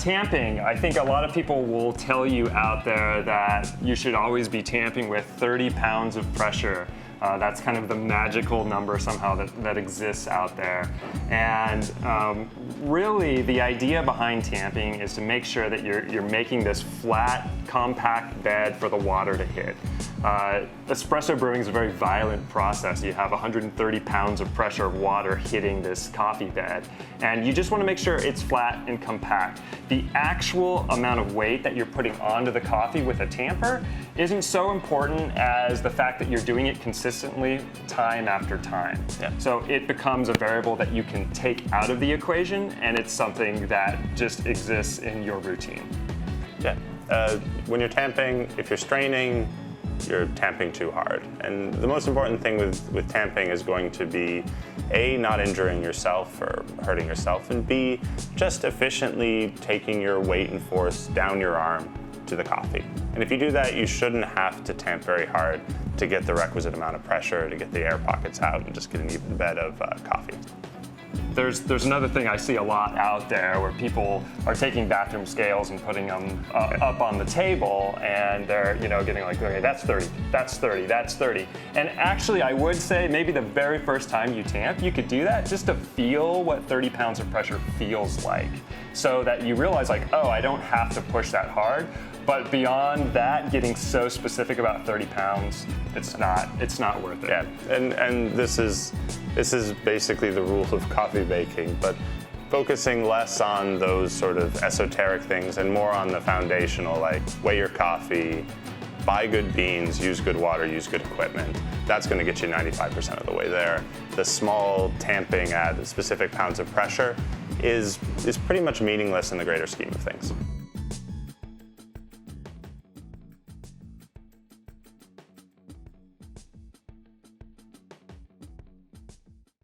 tamping. I think a lot of people will tell you out there that you should always be tamping with 30 pounds of pressure. That's kind of the magical number somehow that exists out there. And really, the idea behind tamping is to make sure that you're making this flat, compact bed for the water to hit. Espresso brewing is a very violent process. You have 130 pounds of pressure of water hitting this coffee bed, and you just want to make sure it's flat and compact. The actual amount of weight that you're putting onto the coffee with a tamper isn't so important as the fact that you're doing it consistently time after time. Yeah. So it becomes a variable that you can take out of the equation, and it's something that just exists in your routine. Yeah. When you're tamping, if you're straining, you're tamping too hard. And the most important thing with tamping is going to be A, not injuring yourself or hurting yourself, and B, just efficiently taking your weight and force down your arm to the coffee. And if you do that, you shouldn't have to tamp very hard to get the requisite amount of pressure, to get the air pockets out and just get an even bed of coffee. There's another thing I see a lot out there where people are taking bathroom scales and putting them up on the table, and they're getting like, okay, that's 30, that's 30, that's 30. And actually, I would say maybe the very first time you tamp, you could do that just to feel what 30 pounds of pressure feels like, so that you realize like, oh, I don't have to push that hard. But beyond that, getting so specific about 30 pounds, it's not worth it. Yeah, and this is basically the rule of coffee baking, but focusing less on those sort of esoteric things and more on the foundational, like weigh your coffee, buy good beans, use good water, use good equipment. That's going to get you 95% of the way there. The small tamping at specific pounds of pressure is pretty much meaningless in the greater scheme of things.